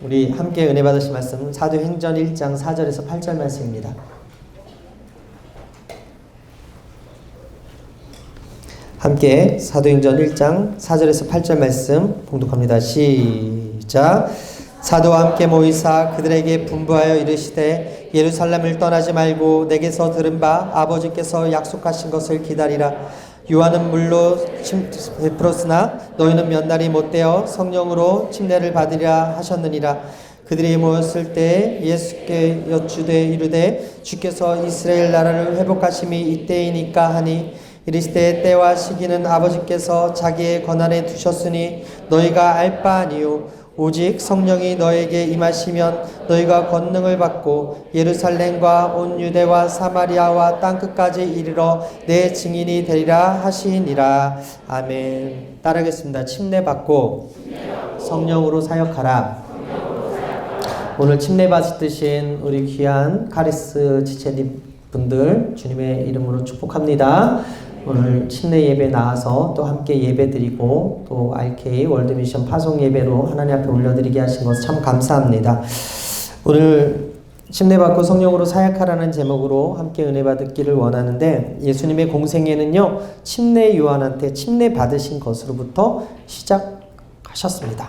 우리 함께 은혜 받으실 말씀은 사도행전 1장 4절에서 8절 말씀입니다. 함께 사도행전 1장 4절에서 8절 말씀 봉독합니다. 시작. 사도와 함께 모이사 그들에게 분부하여 이르시되 예루살렘을 떠나지 말고 내게서 들은 바 아버지께서 약속하신 것을 기다리라. 요한은 물로 베풀었으나 너희는 몇 날이 못되어 성령으로 침례를 받으리라 하셨느니라. 그들이 모였을 때 예수께 여쭈되 이르되 주께서 이스라엘 나라를 회복하심이 이때이니까 하니 이르시되 때와 시기는 아버지께서 자기의 권한에 두셨으니 너희가 알 바 아니요 오직 성령이 너에게 임하시면 너희가 권능을 받고 예루살렘과 온 유대와 사마리아와 땅끝까지 이르러 내 증인이 되리라 하시니라. 아멘. 따르겠습니다. 침례 받고 성령으로 사역하라. 오늘 침례 받으신 우리 귀한 카리스 지체님 분들 주님의 이름으로 축복합니다. 오늘 침례 예배 나와서 또 함께 예배 드리고 또 RK 월드미션 파송 예배로 하나님 앞에 올려드리게 하신 것 참 감사합니다. 오늘 침례 받고 성령으로 사역하라는 제목으로 함께 은혜 받기를 원하는데, 예수님의 공생애는요 침례 요한한테 침례 받으신 것으로부터 시작하셨습니다.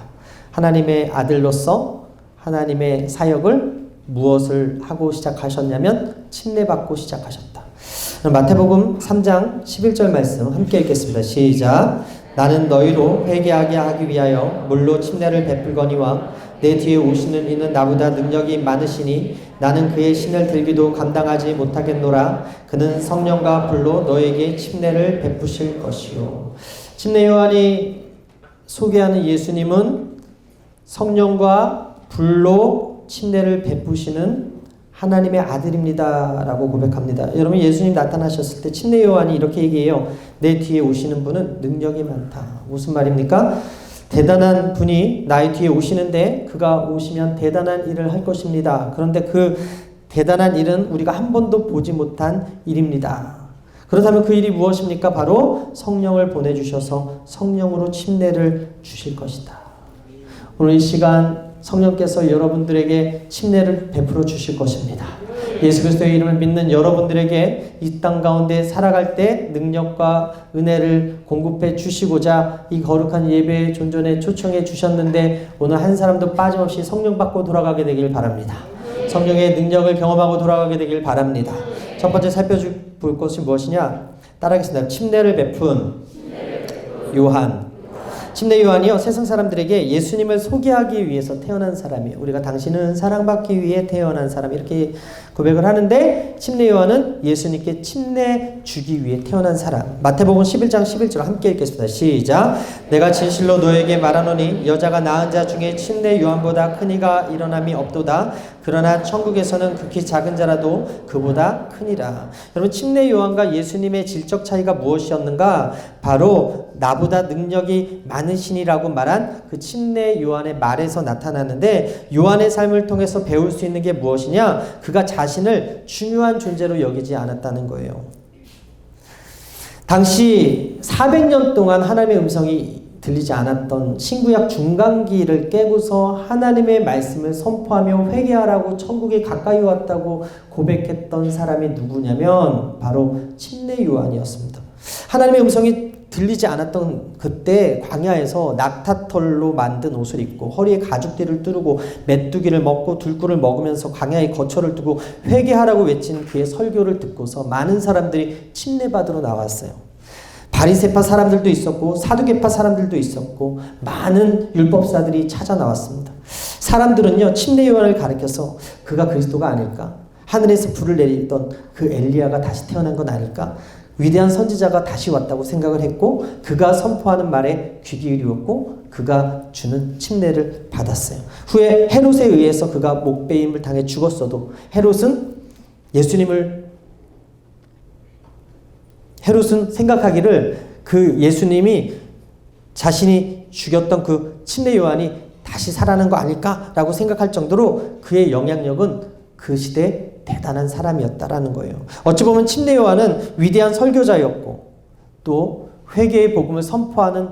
하나님의 아들로서 하나님의 사역을 무엇을 하고 시작하셨냐면 침례 받고 시작하셨다. 마태복음 3장 11절 말씀 함께 읽겠습니다. 시작. 나는 너희로 회개하게 하기 위하여 물로 침례를 베풀거니와 내 뒤에 오시는 이는 나보다 능력이 많으시니 나는 그의 신을 들기도 감당하지 못하겠노라. 그는 성령과 불로 너에게 침례를 베푸실 것이요. 침례 요한이 소개하는 예수님은 성령과 불로 침례를 베푸시는 하나님의 아들입니다 라고 고백합니다. 여러분, 예수님 나타나셨을 때 침례 요한이 이렇게 얘기해요. 내 뒤에 오시는 분은 능력이 많다. 무슨 말입니까? 대단한 분이 나의 뒤에 오시는데 그가 오시면 대단한 일을 할 것입니다. 그런데 그 대단한 일은 우리가 한 번도 보지 못한 일입니다. 그렇다면 그 일이 무엇입니까? 바로 성령을 보내주셔서 성령으로 침례를 주실 것이다. 오늘 이 시간 성령께서 여러분들에게 침례를 베풀어 주실 것입니다. 예수 그리스도의 이름을 믿는 여러분들에게 이 땅 가운데 살아갈 때 능력과 은혜를 공급해 주시고자 이 거룩한 예배에 존전에 초청해 주셨는데, 오늘 한 사람도 빠짐없이 성령 받고 돌아가게 되길 바랍니다. 성령의 능력을 경험하고 돌아가게 되길 바랍니다. 첫 번째 살펴볼 것이 무엇이냐? 따라하겠습니다. 침례를 베푼 요한. 침례 요한이요 세상 사람들에게 예수님을 소개하기 위해서 태어난 사람이에요. 우리가 당신은 사랑받기 위해 태어난 사람, 이렇게 고백을 하는데, 침례 요한은 예수님께 침례 주기 위해 태어난 사람. 마태복음 11장 11절 함께 읽겠습니다. 시작. 내가 진실로 너에게 말하노니 여자가 낳은 자 중에 침례 요한보다 큰 이가 일어남이 없도다. 그러나 천국에서는 극히 작은 자라도 그보다 크니라. 여러분, 침례 요한과 예수님의 질적 차이가 무엇이었는가? 바로 나보다 능력이 많으시니라고 말한 그 침례 요한의 말에서 나타나는데, 요한의 삶을 통해서 배울 수 있는 게 무엇이냐? 그가 자신을 중요한 존재로 여기지 않았다는 거예요. 당시 400년 동안 하나님의 음성이 들리지 않았던 신구약 중간기를 깨고서 하나님의 말씀을 선포하며 회개하라고 천국에 가까이 왔다고 고백했던 사람이 누구냐면 바로 침례 요한이었습니다. 하나님의 음성이 들리지 않았던 그때 광야에서 낙타털로 만든 옷을 입고 허리에 가죽띠를 두르고 메뚜기를 먹고 들꿀을 먹으면서 광야에 거처를 두고 회개하라고 외친 그의 설교를 듣고서 많은 사람들이 침례받으러 나왔어요. 바리새파 사람들도 있었고 사두개파 사람들도 있었고 많은 율법사들이 찾아 나왔습니다. 사람들은요 침례 요한을 가리켜서 그가 그리스도가 아닐까? 하늘에서 불을 내리던 그 엘리야가 다시 태어난 건 아닐까? 위대한 선지자가 다시 왔다고 생각을 했고, 그가 선포하는 말에 귀 기울였고 그가 주는 침례를 받았어요. 후에 헤롯에 의해서 그가 목베임을 당해 죽었어도 헤롯은 생각하기를 그 예수님이 자신이 죽였던 그 침례 요한이 다시 살아난 거 아닐까라고 생각할 정도로 그의 영향력은 그 시대에 대단한 사람이었다라는 거예요. 어찌 보면 침례 요한은 위대한 설교자였고 또 회개의 복음을 선포하는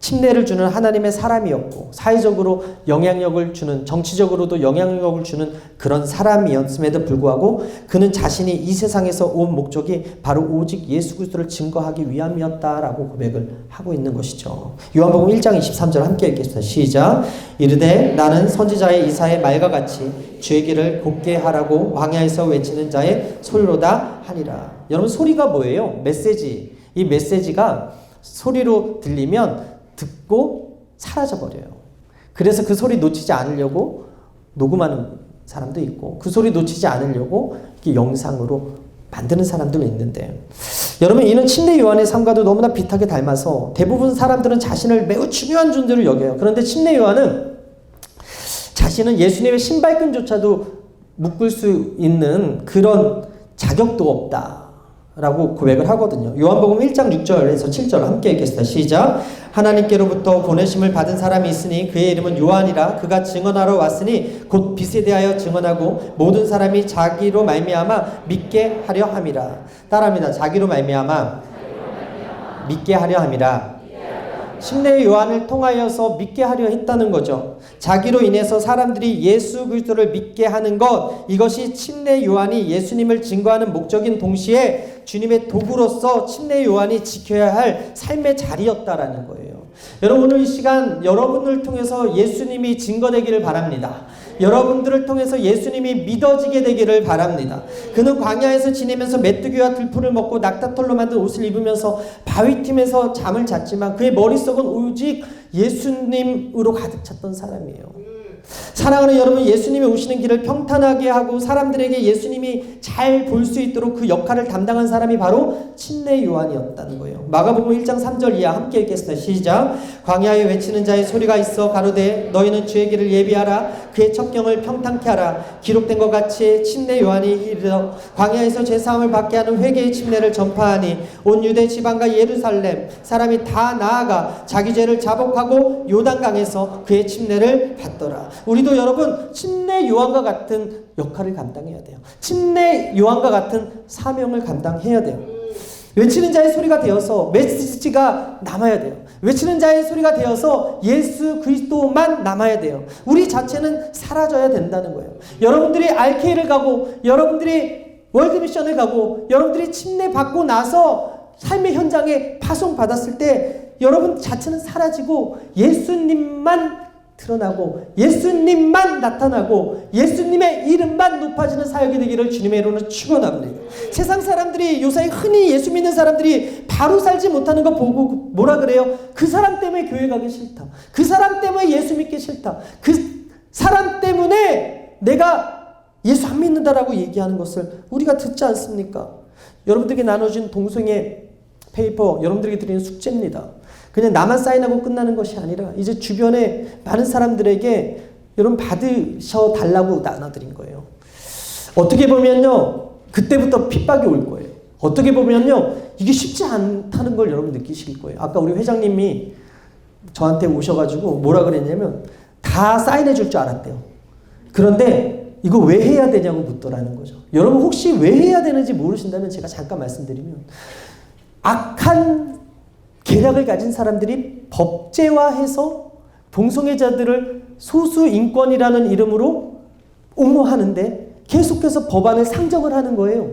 침례를 주는 하나님의 사람이었고 사회적으로 영향력을 주는 정치적으로도 영향력을 주는 그런 사람이었음에도 불구하고 그는 자신이 이 세상에서 온 목적이 바로 오직 예수 그리스도를 증거하기 위함이었다라고 고백을 하고 있는 것이죠. 요한복음 1장 23절 함께 읽겠습니다. 시작. 이르되 나는 선지자의 이사의 말과 같이 주의 길을 곱게 하라고 광야에서 외치는 자의 소리로다 하니라. 여러분 소리가 뭐예요? 메시지. 이 메시지가 소리로 들리면 듣고 사라져버려요. 그래서 그 소리 놓치지 않으려고 녹음하는 사람도 있고 그 소리 놓치지 않으려고 이렇게 영상으로 만드는 사람도 있는데 여러분 이는 침례 요한의 삶과도 너무나 비슷하게 닮아서 대부분 사람들은 자신을 매우 중요한 존재로 여겨요. 그런데 침례 요한은 자신은 예수님의 신발끈조차도 묶을 수 있는 그런 자격도 없다 라고 고백을 하거든요. 요한복음 1장 6절에서 7절 함께 읽겠습니다. 시작. 하나님께로부터 보내심을 받은 사람이 있으니 그의 이름은 요한이라. 그가 증언하러 왔으니 곧 빛에 대하여 증언하고 모든 사람이 자기로 말미암아 믿게 하려 함이라. 따라합니다. 자기로 말미암아 믿게 하려 함이라. 침례 요한을 통하여서 믿게 하려 했다는 거죠. 자기로 인해서 사람들이 예수 그리스도를 믿게 하는 것, 이것이 침례 요한이 예수님을 증거하는 목적인 동시에 주님의 도구로서 침례 요한이 지켜야 할 삶의 자리였다라는 거예요. 여러분 오늘 이 시간 여러분을 통해서 예수님이 증거되기를 바랍니다. 여러분들을 통해서 예수님이 믿어지게 되기를 바랍니다. 그는 광야에서 지내면서 메뚜기와 들풀을 먹고 낙타털로 만든 옷을 입으면서 바위틈에서 잠을 잤지만 그의 머릿속은 오직 예수님으로 가득 찼던 사람이에요. 사랑하는 여러분, 예수님이 오시는 길을 평탄하게 하고 사람들에게 예수님이 잘 볼 수 있도록 그 역할을 담당한 사람이 바로 침례 요한이었다는 거예요. 마가복음 1장 3절 이하 함께 읽겠습니다. 시작. 광야에 외치는 자의 소리가 있어 가로되 너희는 주의 길을 예비하라. 그의 첩경을 평탄케 하라. 기록된 것 같이 침례 요한이 이르러 광야에서 제사함을 받게 하는 회개의 침례를 전파하니 온 유대 지방과 예루살렘 사람이 다 나아가 자기 죄를 자복하고 요단강에서 그의 침례를 받더라. 우리도 여러분 침례 요한과 같은 역할을 감당해야 돼요. 침례 요한과 같은 사명을 감당해야 돼요. 외치는 자의 소리가 되어서 메시지가 남아야 돼요. 외치는 자의 소리가 되어서 예수 그리스도만 남아야 돼요. 우리 자체는 사라져야 된다는 거예요. 여러분들이 RK를 가고 여러분들이 월드미션을 가고 여러분들이 침례 받고 나서 삶의 현장에 파송받았을 때 여러분 자체는 사라지고 예수님만 드러나고 예수님만 나타나고 예수님의 이름만 높아지는 사역이 되기를 주님의 이름으로 축원합니다. 세상 사람들이 요새 흔히 예수 믿는 사람들이 바로 살지 못하는 거 보고 뭐라 그래요? 그 사람 때문에 교회 가기 싫다. 그 사람 때문에 예수 믿기 싫다. 그 사람 때문에 내가 예수 안 믿는다라고 얘기하는 것을 우리가 듣지 않습니까? 여러분들에게 나눠준 동성애 페이퍼 여러분들에게 드리는 숙제입니다. 그냥 나만 사인하고 끝나는 것이 아니라 이제 주변에 많은 사람들에게 여러분 받으셔 달라고 나눠드린 거예요. 어떻게 보면요 그때부터 핍박이 올 거예요. 어떻게 보면요 이게 쉽지 않다는 걸 여러분 느끼실 거예요. 아까 우리 회장님이 저한테 오셔가지고 뭐라 그랬냐면 다 사인해 줄 줄 알았대요. 그런데 이거 왜 해야 되냐고 묻더라는 거죠. 여러분 혹시 왜 해야 되는지 모르신다면 제가 잠깐 말씀드리면 악한 계략을 가진 사람들이 법제화해서 동성애자들을 소수인권이라는 이름으로 옹호하는데 계속해서 법안을 상정을 하는 거예요.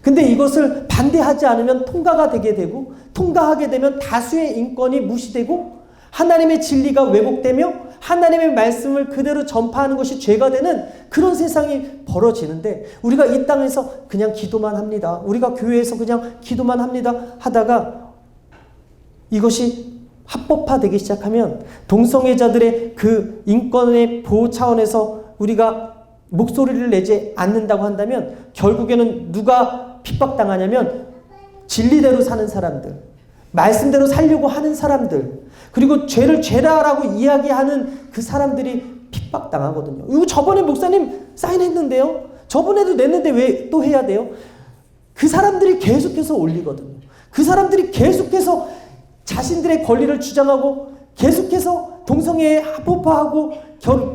근데 이것을 반대하지 않으면 통과가 되게 되고 통과하게 되면 다수의 인권이 무시되고 하나님의 진리가 왜곡되며 하나님의 말씀을 그대로 전파하는 것이 죄가 되는 그런 세상이 벌어지는데 우리가 이 땅에서 그냥 기도만 합니다. 우리가 교회에서 그냥 기도만 합니다. 하다가 이것이 합법화되기 시작하면 동성애자들의 그 인권의 보호 차원에서 우리가 목소리를 내지 않는다고 한다면 결국에는 누가 핍박당하냐면 진리대로 사는 사람들, 말씀대로 살려고 하는 사람들, 그리고 죄를 죄라라고 이야기하는 그 사람들이 핍박당하거든요. 이거 저번에 목사님 사인했는데요. 저번에도 냈는데 왜 또 해야 돼요? 그 사람들이 계속해서 올리거든요. 그 사람들이 계속해서 자신들의 권리를 주장하고 계속해서 동성애에 합법화하고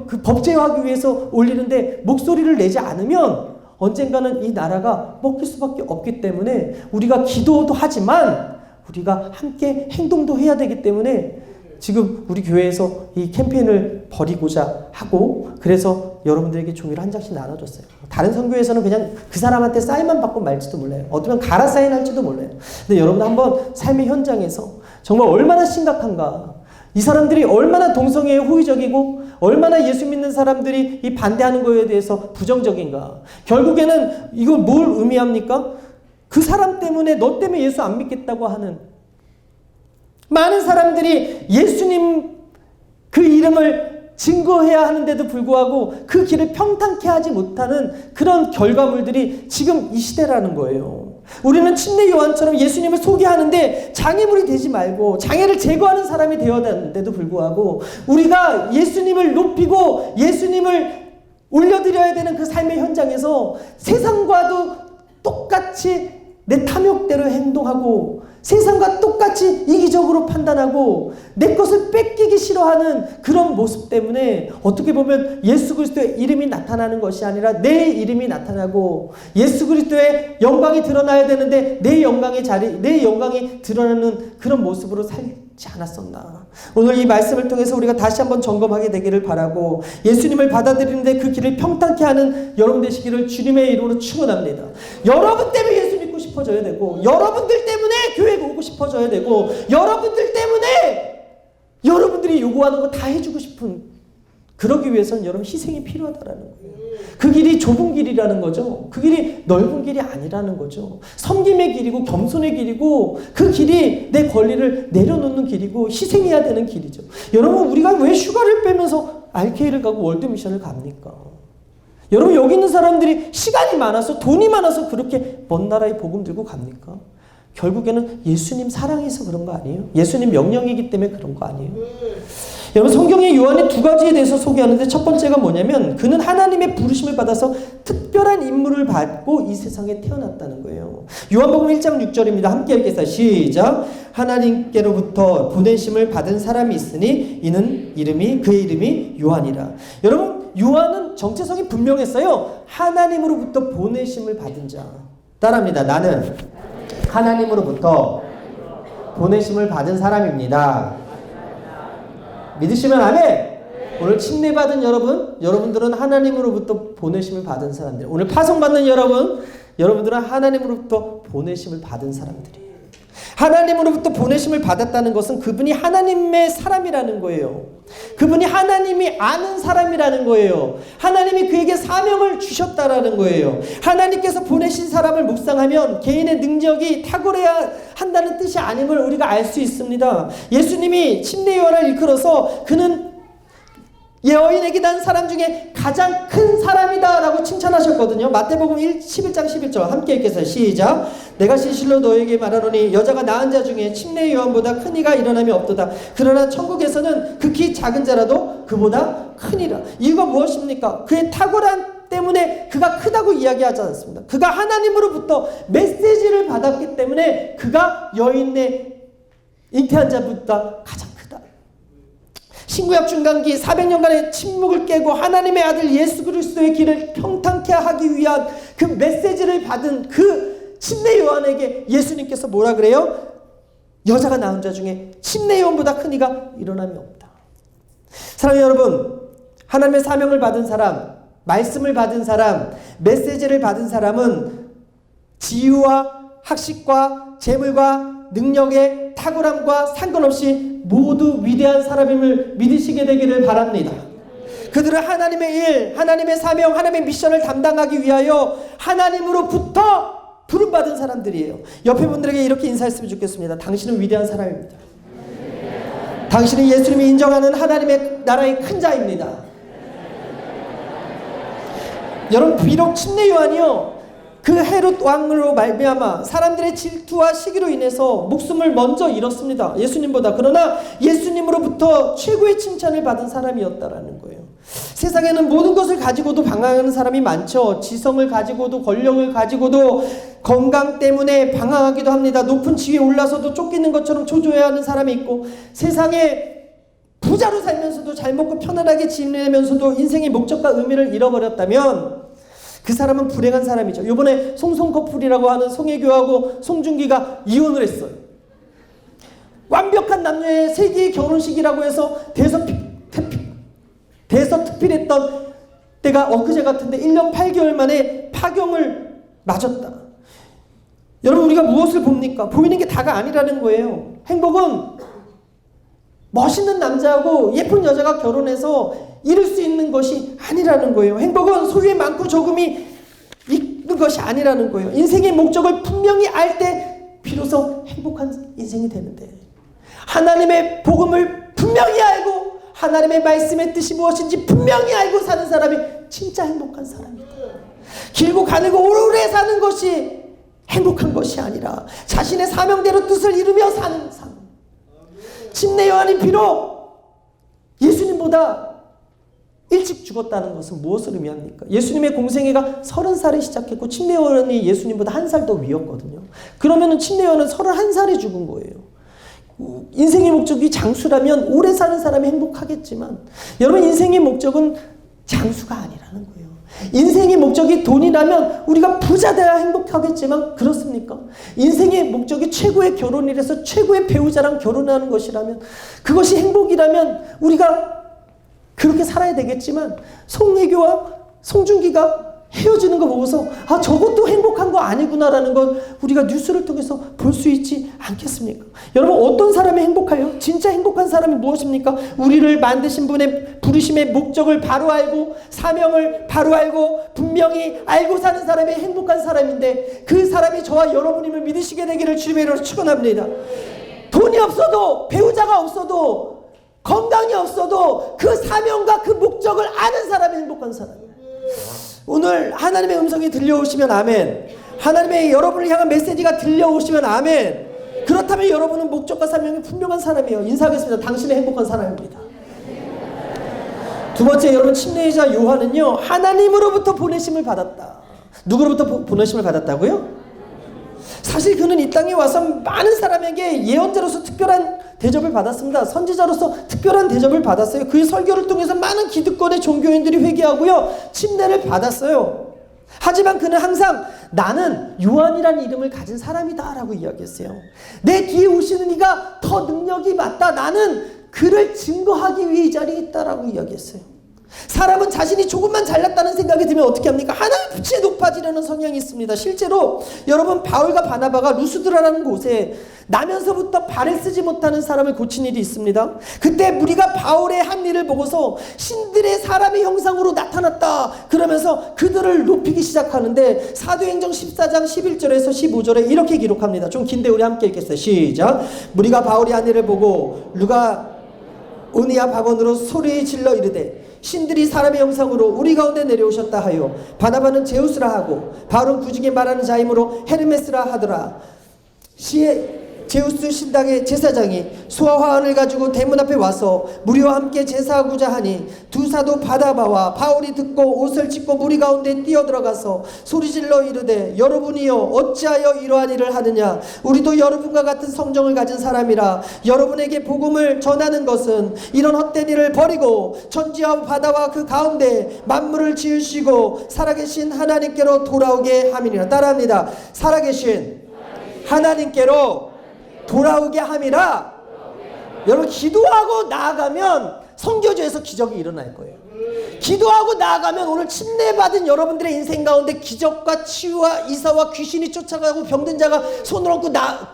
그 법제화하기 위해서 올리는데 목소리를 내지 않으면 언젠가는 이 나라가 먹힐 수밖에 없기 때문에 우리가 기도도 하지만 우리가 함께 행동도 해야 되기 때문에 지금 우리 교회에서 이 캠페인을 벌이고자 하고 그래서 여러분들에게 종이를 한 장씩 나눠줬어요. 다른 선교에서는 그냥 그 사람한테 사인만 받고 말지도 몰라요. 어쩌면 갈아 사인할지도 몰라요. 근데 여러분 한번 삶의 현장에서 정말 얼마나 심각한가. 이 사람들이 얼마나 동성애에 호의적이고 얼마나 예수 믿는 사람들이 이 반대하는 거에 대해서 부정적인가. 결국에는 이거 뭘 의미합니까? 그 사람 때문에 너 때문에 예수 안 믿겠다고 하는 많은 사람들이 예수님 그 이름을 증거해야 하는데도 불구하고 그 길을 평탄케 하지 못하는 그런 결과물들이 지금 이 시대라는 거예요. 우리는 침례 요한처럼 예수님을 소개하는데 장애물이 되지 말고 장애를 제거하는 사람이 되어야 되는데도 불구하고 우리가 예수님을 높이고 예수님을 올려드려야 되는 그 삶의 현장에서 세상과도 똑같이 내 탐욕대로 행동하고 세상과 똑같이 이기적으로 판단하고 내 것을 뺏기기 싫어하는 그런 모습 때문에 어떻게 보면 예수 그리스도의 이름이 나타나는 것이 아니라 내 이름이 나타나고 예수 그리스도의 영광이 드러나야 되는데 내 영광이 드러나는 그런 모습으로 살지 않았었나. 오늘 이 말씀을 통해서 우리가 다시 한번 점검하게 되기를 바라고 예수님을 받아들이는데 그 길을 평탄케 하는 여러분 되시기를 주님의 이름으로 축원합니다. 여러분 때문에 예수 믿고 싶어져야 되고 여러분들 때문에 교회 오고 싶어져야 되고 여러분들 때문에 여러분들이 요구하는 거 다 해주고 싶은 그러기 위해서는 여러분 희생이 필요하다라는 거예요. 그 길이 좁은 길이라는 거죠. 그 길이 넓은 길이 아니라는 거죠. 섬김의 길이고 겸손의 길이고 그 길이 내 권리를 내려놓는 길이고 희생해야 되는 길이죠. 여러분 우리가 왜 휴가를 빼면서 RK를 가고 월드미션을 갑니까? 여러분 여기 있는 사람들이 시간이 많아서 돈이 많아서 그렇게 먼 나라에 복음 들고 갑니까? 결국에는 예수님 사랑해서 그런 거 아니에요? 예수님 명령이기 때문에 그런 거 아니에요? 여러분 성경에 요한이 두 가지에 대해서 소개하는데 첫 번째가 뭐냐면 그는 하나님의 부르심을 받아서 특별한 임무를 받고 이 세상에 태어났다는 거예요. 요한복음 1장 6절입니다. 함께 읽겠습니다. 시작. 하나님께로부터 보내심을 받은 사람이 있으니 그의 이름이 요한이라. 여러분 요한은 정체성이 분명했어요. 하나님으로부터 보내심을 받은 자. 따라합니다. 나는 하나님으로부터 보내심을 받은 사람입니다. 믿으시면 아멘. 오늘 침례받은 여러분들은 하나님으로부터 보내심을 받은 사람들. 오늘 파송받는 여러분들은 하나님으로부터 보내심을 받은 사람들이에요. 하나님으로부터 보내심을 받았다는 것은 그분이 하나님의 사람이라는 거예요. 그분이 하나님이 아는 사람이라는 거예요. 하나님이 그에게 사명을 주셨다라는 거예요. 하나님께서 보내신 사람을 묵상하면 개인의 능력이 탁월해야 한다는 뜻이 아님을 우리가 알 수 있습니다. 예수님이 침례 요한을 일컬어서 그는 여인에게 난 사람 중에 가장 큰 사람이다 라고 칭찬하셨거든요. 마태복음 11장 11절 함께 읽겠습니다. 시작. 내가 진실로 너에게 말하노니 여자가 낳은 자 중에 침례 요한보다 큰 이가 일어남이 없도다. 그러나 천국에서는 극히 작은 자라도 그보다 크니라. 이유가 무엇입니까? 그의 탁월한 때문에 그가 크다고 이야기하지 않습니다. 그가 하나님으로부터 메시지를 받았기 때문에 그가 여인의 잉태한 자보다 가장 크다. 신구약 중간기 400년간의 침묵을 깨고 하나님의 아들 예수 그리스도의 길을 평탄케 하기 위한 그 메시지를 받은 그 침례 요한에게 예수님께서 뭐라 그래요? 여자가 낳은 자 중에 침례 요한보다 큰 이가 일어남이 없다. 사랑하는 여러분, 하나님의 사명을 받은 사람, 말씀을 받은 사람, 메시지를 받은 사람은 지위와 학식과 재물과 능력의 탁월함과 상관없이 모두 위대한 사람임을 믿으시게 되기를 바랍니다. 그들은 하나님의 일, 하나님의 사명, 하나님의 미션을 담당하기 위하여 하나님으로부터 부름받은 사람들이에요. 옆에 분들에게 이렇게 인사했으면 좋겠습니다. 당신은 위대한 사람입니다. 당신은 예수님이 인정하는 하나님의 나라의 큰 자입니다. 여러분 비록 침례 요한이요 그 헤롯 왕으로 말미암아 사람들의 질투와 시기로 인해서 목숨을 먼저 잃었습니다. 예수님보다. 그러나 예수님으로부터 최고의 칭찬을 받은 사람이었다라는 거예요. 세상에는 모든 것을 가지고도 방황하는 사람이 많죠. 지성을 가지고도 권력을 가지고도 건강 때문에 방황하기도 합니다. 높은 지위에 올라서도 쫓기는 것처럼 초조해하는 사람이 있고 세상에 부자로 살면서도 잘 먹고 편안하게 지내면서도 인생의 목적과 의미를 잃어버렸다면 그 사람은 불행한 사람이죠. 이번에 송송 커플이라고 하는 송혜교하고 송중기가 이혼을 했어요. 완벽한 남녀의 세계의 결혼식이라고 해서 대서특필했던 때가 엊그제 같은데 1년 8개월 만에 파경을 맞았다. 여러분, 우리가 무엇을 봅니까? 보이는 게 다가 아니라는 거예요. 행복은 멋있는 남자하고 예쁜 여자가 결혼해서 이룰 수 있는 것이 아니라는 거예요. 행복은 소유의 많고 적음이 있는 것이 아니라는 거예요. 인생의 목적을 분명히 알 때 비로소 행복한 인생이 되는데, 하나님의 복음을 분명히 알고 하나님의 말씀의 뜻이 무엇인지 분명히 알고 사는 사람이 진짜 행복한 사람이다. 길고 가늘고 오래 사는 것이 행복한 것이 아니라 자신의 사명대로 뜻을 이루며 사는 삶. 침례 요한이 비록 예수님보다 일찍 죽었다는 것은 무엇을 의미합니까? 예수님의 공생애가 30살에 시작했고 침례 요한이 예수님보다 1살 더 위였거든요. 그러면 침례 요한은 31살에 죽은 거예요. 인생의 목적이 장수라면 오래 사는 사람이 행복하겠지만, 여러분, 인생의 목적은 장수가 아니라는 거예요. 인생의 목적이 돈이라면 우리가 부자 돼야 행복하겠지만, 그렇습니까? 인생의 목적이 최고의 결혼이라서 최고의 배우자랑 결혼하는 것이라면, 그것이 행복이라면 우리가 그렇게 살아야 되겠지만, 송혜교와 송중기가 헤어지는 거 보고서 아, 저것도 행복한 거 아니구나라는 건 우리가 뉴스를 통해서 볼 수 있지 않겠습니까? 여러분, 어떤 사람이 행복해요? 진짜 행복한 사람이 무엇입니까? 우리를 만드신 분의 부르심의 목적을 바로 알고 사명을 바로 알고 분명히 알고 사는 사람이 행복한 사람인데, 그 사람이 저와 여러분임을 믿으시게 되기를 주님의 이름으로 축원합니다. 돈이 없어도, 배우자가 없어도, 건강이 없어도 그 사명과 그 목적을 아는 사람이 행복한 사람이에요. 오늘 하나님의 음성이 들려오시면 아멘. 하나님의 여러분을 향한 메시지가 들려오시면 아멘. 그렇다면 여러분은 목적과 사명이 분명한 사람이에요. 인사하겠습니다. 당신은 행복한 사람입니다. 두 번째, 여러분, 침례자 요한은요, 하나님으로부터 보내심을 받았다. 누구로부터 보내심을 받았다고요? 사실 그는 이 땅에 와서 많은 사람에게 예언자로서 특별한 대접을 받았습니다. 선지자로서 특별한 대접을 받았어요. 그의 설교를 통해서 많은 기득권의 종교인들이 회개하고요, 침례를 받았어요. 하지만 그는 항상 나는 요한이라는 이름을 가진 사람이다 라고 이야기했어요. 내 뒤에 오시는 이가 더 능력이 많다. 나는 그를 증거하기 위해 이 자리에 있다라고 이야기했어요. 사람은 자신이 조금만 잘났다는 생각이 들면 어떻게 합니까? 하나님 빛에 높아지려는 성향이 있습니다. 실제로 여러분, 바울과 바나바가 루스드라라는 곳에 나면서부터 발을 쓰지 못하는 사람을 고친 일이 있습니다. 그때 무리가 바울의 한 일을 보고서 신들의 사람의 형상으로 나타났다 그러면서 그들을 높이기 시작하는데, 사도행전 14장 11절에서 15절에 이렇게 기록합니다. 좀 긴데 우리 함께 읽겠어요. 시작. 무리가 바울의 한 일을 보고 루가 오니아 박원으로 소리 질러 이르되 신들이 사람의 형상으로 우리 가운데 내려오셨다 하여 바나바는 제우스라 하고 바울은 구중에 말하는 자이므로 헤르메스라 하더라. 시에 제우스 신당의 제사장이 소와 화환을 가지고 대문 앞에 와서 무리와 함께 제사하고자 하니 두 사도 바나바와 바울이 듣고 옷을 찢고 무리 가운데 뛰어들어가서 소리질러 이르되 여러분이여 어찌하여 이러한 일을 하느냐? 우리도 여러분과 같은 성정을 가진 사람이라. 여러분에게 복음을 전하는 것은 이런 헛된 일을 버리고 천지와 바다와 그 가운데 만물을 지으시고 살아계신 하나님께로 돌아오게 함이니라. 따라합니다. 살아계신 하나님께로 돌아오게 함이라. 여러분, 기도하고 나아가면 선교지에서 기적이 일어날 거예요. 기도하고 나아가면 오늘 침례받은 여러분들의 인생 가운데 기적과 치유와 이사와 귀신이 쫓아가고 병든 자가 손을 얹고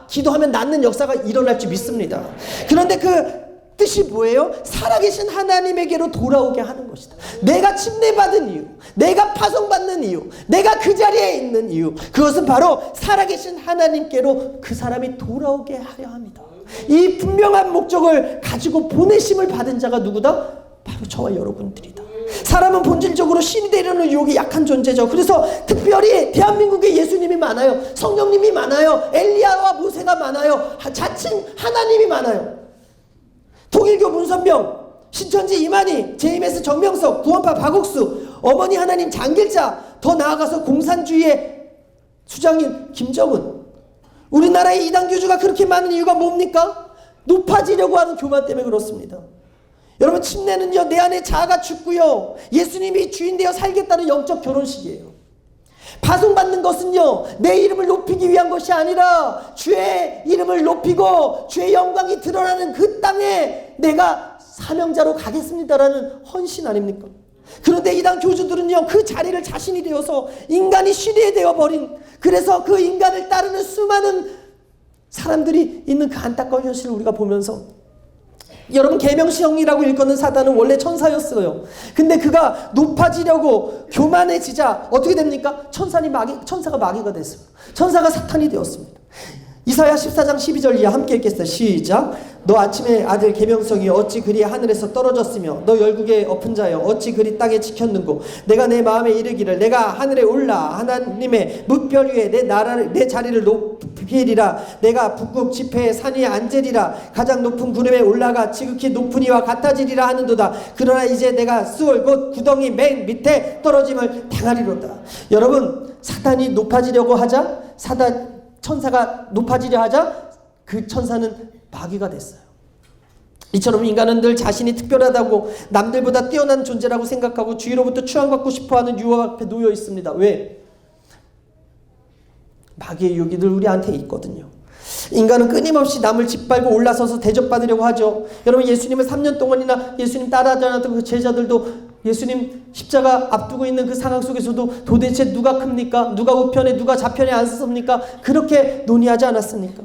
기도하면 낫는 역사가 일어날 줄 믿습니다. 그런데 그 뜻이 뭐예요? 살아계신 하나님에게로 돌아오게 하는 것이다. 내가 침례받은 이유, 내가 파송받는 이유, 내가 그 자리에 있는 이유, 그것은 바로 살아계신 하나님께로 그 사람이 돌아오게 하려 합니다. 이 분명한 목적을 가지고 보내심을 받은 자가 누구다? 바로 저와 여러분들이다. 사람은 본질적으로 신이 되려는 유혹이 약한 존재죠. 그래서 특별히 대한민국에 예수님이 많아요. 성령님이 많아요. 엘리야와 모세가 많아요. 자칭 하나님이 많아요. 통일교 문선병, 신천지 이만희, JMS 정명석, 구원파 박옥수, 어머니 하나님 장길자, 더 나아가서 공산주의의 수장인 김정은. 우리나라의 이단교주가 그렇게 많은 이유가 뭡니까? 높아지려고 하는 교만 때문에 그렇습니다. 여러분, 침례는요, 내 안에 자아가 죽고요, 예수님이 주인 되어 살겠다는 영적 결혼식이에요. 파송받는 것은요, 내 이름을 높이기 위한 것이 아니라 주의 이름을 높이고 주의 영광이 드러나는 그 땅에 내가 사명자로 가겠습니다라는 헌신 아닙니까? 그런데 이단 교주들은요, 그 자리를 자신이 되어서 인간이 쉬리에 되어버린, 그래서 그 인간을 따르는 수많은 사람들이 있는 그 안타까운 현실을 우리가 보면서, 여러분, 계명시형이라고 일컫는 사단은 원래 천사였어요. 근데 그가 높아지려고 교만해지자 어떻게 됩니까? 천사가 마귀가 됐습니다. 천사가 사탄이 되었습니다. 이사야 14장 12절 이하 함께 읽겠습니다. 시작. 너 아침의 아들 계명성이 어찌 그리 하늘에서 떨어졌으며 너 열국의 엎은 자여 어찌 그리 땅에 지켰는고 내가 내 마음에 이르기를 내가 하늘에 올라 하나님의 뭇별 위에 내 자리를 높이리라. 내가 북극 지폐의 산 위에 앉으리라. 가장 높은 구름에 올라가 지극히 높은 이와 같아지리라 하는도다. 그러나 이제 내가 수월 곧 구덩이 맨 밑에 떨어짐을 당하리로다. 여러분, 사탄이 높아지려고 하자, 천사가 높아지려 하자 그 천사는 마귀가 됐어요. 이처럼 인간은 늘 자신이 특별하다고 남들보다 뛰어난 존재라고 생각하고 주위로부터 추앙받고 싶어하는 유혹 앞에 놓여 있습니다. 왜? 마귀의 유혹이 늘 우리한테 있거든요. 인간은 끊임없이 남을 짓밟고 올라서서 대접받으려고 하죠. 여러분, 예수님을 3년 동안이나 예수님 따라하지 않았던 그 제자들도 예수님 십자가 앞두고 있는 그 상황 속에서도 도대체 누가 큽니까? 누가 우편에 누가 좌편에 앉습니까? 그렇게 논의하지 않았습니까?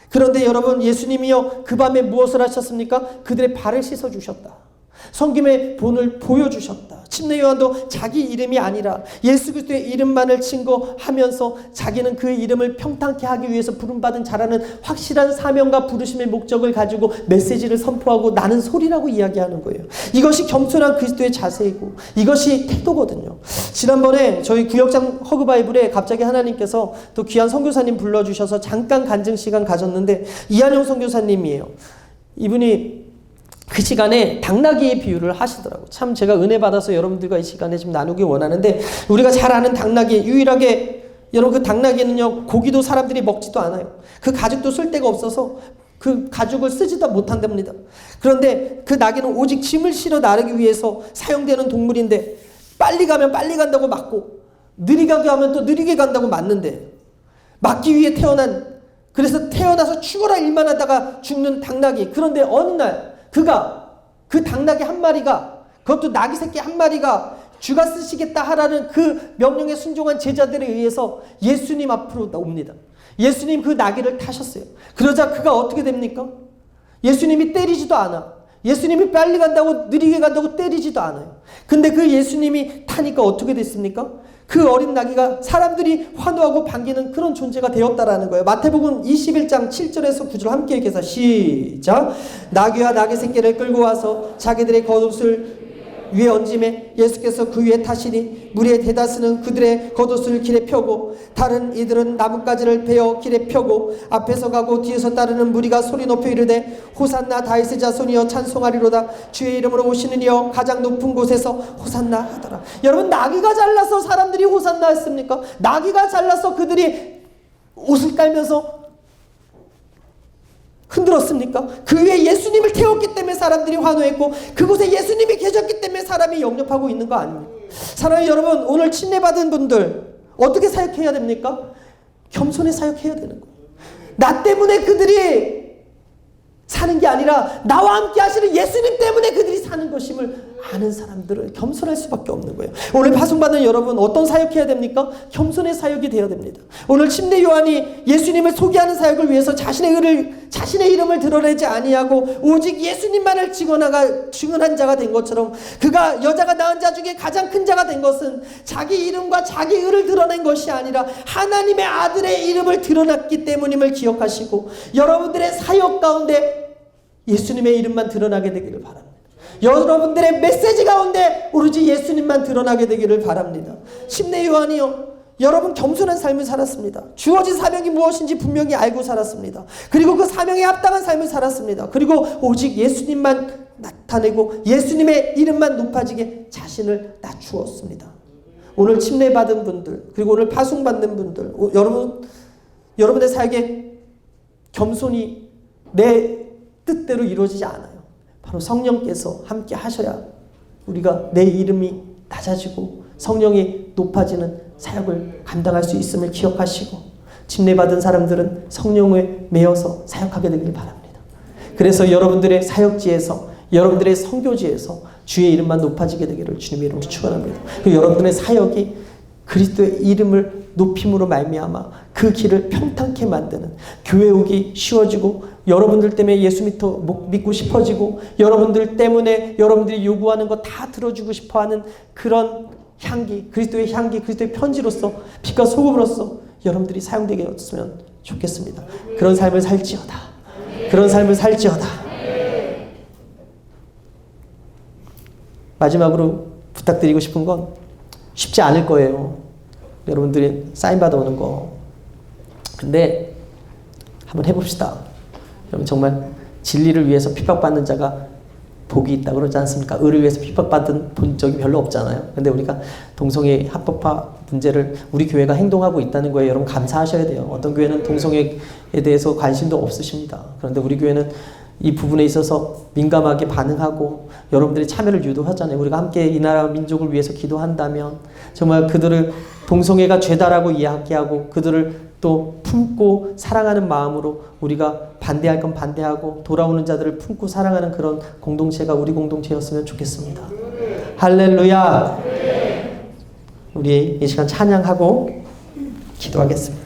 그런데 여러분, 예수님이요, 그 밤에 무엇을 하셨습니까? 그들의 발을 씻어주셨다. 성김의 본을 보여주셨다. 침례 요한도 자기 이름이 아니라 예수 그리스도의 이름만을 증거하면서 자기는 그 이름을 평탄케 하기 위해서 부름받은 자라는 확실한 사명과 부르심의 목적을 가지고 메시지를 선포하고 나는 소리라고 이야기하는 거예요. 이것이 겸손한 그리스도의 자세이고 이것이 태도거든요. 지난번에 저희 구역장 허그바이블에 갑자기 하나님께서 또 귀한 선교사님 불러주셔서 잠깐 간증 시간 가졌는데, 이한용 선교사님이에요. 이분이 그 시간에 당나귀의 비유를 하시더라고요. 참 제가 은혜 받아서 여러분들과 이 시간에 지금 나누기 원하는데, 우리가 잘 아는 당나귀, 유일하게 여러분 그 당나귀는요, 고기도 사람들이 먹지도 않아요. 그 가죽도 쓸 데가 없어서 그 가죽을 쓰지도 못한답니다. 그런데 그 나귀는 오직 짐을 실어 나르기 위해서 사용되는 동물인데, 빨리 가면 빨리 간다고 맞고 느리게 가면 또 느리게 간다고 맞는데, 맞기 위해 그래서 태어나서 죽어라 일만 하다가 죽는 당나귀. 그런데 어느 날 그 당나귀 한 마리가, 그것도 나귀 새끼 한 마리가 주가 쓰시겠다 하라는 그 명령에 순종한 제자들에 의해서 예수님 앞으로 옵니다. 예수님 그 나귀를 타셨어요. 그러자 그가 어떻게 됩니까? 예수님이 때리지도 않아. 예수님이 빨리 간다고 느리게 간다고 때리지도 않아요. 근데 그 예수님이 타니까 어떻게 됐습니까? 그 어린 나귀가 사람들이 환호하고 반기는 그런 존재가 되었다라는 거예요. 마태복음 21장 7절에서 9절 함께 읽겠습니다. 시작. 나귀와 나귀 새끼를 끌고 와서 자기들의 겉옷을 위에 얹음에 예수께서 그 위에 타시니 무리의 대다수는 그들의 겉옷을 길에 펴고 다른 이들은 나뭇가지를 베어 길에 펴고 앞에서 가고 뒤에서 따르는 무리가 소리 높여 이르되 호산나 다윗의 자손이여 찬송하리로다. 주의 이름으로 오시는 이여 가장 높은 곳에서 호산나 하더라. 여러분, 나귀가 잘나서 사람들이 호산나 했습니까? 나귀가 잘나서 그들이 옷을 깔면서 흔들었습니까? 그 위에 예수님을 태웠기 때문에 사람들이 환호했고, 그곳에 예수님이 계셨기 때문에 사람이 영접하고 있는 거 아닙니까? 사랑하는 여러분, 오늘 침례받은 분들 어떻게 사역해야 됩니까? 겸손히 사역해야 되는 거예요. 나 때문에 그들이 사는 게 아니라 나와 함께 하시는 예수님 때문에 그들이 사는 것임을 아는 사람들은 겸손할 수밖에 없는 거예요. 오늘 파송받는 여러분, 어떤 사역해야 됩니까? 겸손의 사역이 되어야 됩니다. 오늘 침례 요한이 예수님을 소개하는 사역을 위해서 자신의 이름을 드러내지 아니하고 오직 예수님만을 증언한 자가 된 것처럼, 그가 여자가 낳은 자 중에 가장 큰 자가 된 것은 자기 이름과 자기 의를 드러낸 것이 아니라 하나님의 아들의 이름을 드러났기 때문임을 기억하시고, 여러분들의 사역 가운데 예수님의 이름만 드러나게 되기를 바랍니다. 여러분들의 메시지 가운데 오로지 예수님만 드러나게 되기를 바랍니다. 침례 요한이요, 여러분 겸손한 삶을 살았습니다. 주어진 사명이 무엇인지 분명히 알고 살았습니다. 그리고 그 사명에 합당한 삶을 살았습니다. 그리고 오직 예수님만 나타내고 예수님의 이름만 높아지게 자신을 낮추었습니다. 오늘 침례받은 분들, 그리고 오늘 파송받는 분들, 여러분의 사역에 겸손이 내 뜻대로 이루어지지 않아요. 바로 성령께서 함께 하셔야 우리가 내 이름이 낮아지고 성령이 높아지는 사역을 감당할 수 있음을 기억하시고 침례받은 사람들은 성령에 매여서 사역하게 되길 바랍니다. 그래서 여러분들의 사역지에서 여러분들의 선교지에서 주의 이름만 높아지게 되기를 주님의 이름으로 축원합니다. 그리고 여러분들의 사역이 그리스도의 이름을 높임으로 말미암아 그 길을 평탄케 만드는 교회 오기 쉬워지고 여러분들 때문에 예수 믿고 싶어지고 여러분들 때문에 여러분들이 요구하는 거 다 들어주고 싶어하는 그런 향기, 그리스도의 향기, 그리스도의 편지로서 빛과 소금으로서 여러분들이 사용되게 했으면 좋겠습니다. 그런 삶을 살지어다. 그런 삶을 살지어다. 마지막으로 부탁드리고 싶은 건 쉽지 않을 거예요. 여러분들이 사인 받아오는 거. 근데 한번 해봅시다. 여러분 정말 진리를 위해서 핍박받는 자가 복이 있다고 그러지 않습니까? 의를 위해서 핍박받은 본 적이 별로 없잖아요. 근데 우리가 동성애 합법화 문제를 우리 교회가 행동하고 있다는 거에 여러분 감사하셔야 돼요. 어떤 교회는 동성애에 대해서 관심도 없으십니다. 그런데 우리 교회는 이 부분에 있어서 민감하게 반응하고 여러분들의 참여를 유도하잖아요. 우리가 함께 이 나라 민족을 위해서 기도한다면 정말 그들을 동성애가 죄다라고 이야기하고 그들을 또 품고 사랑하는 마음으로 우리가 반대할 건 반대하고 돌아오는 자들을 품고 사랑하는 그런 공동체가 우리 공동체였으면 좋겠습니다. 할렐루야. 우리 이 시간 찬양하고 기도하겠습니다.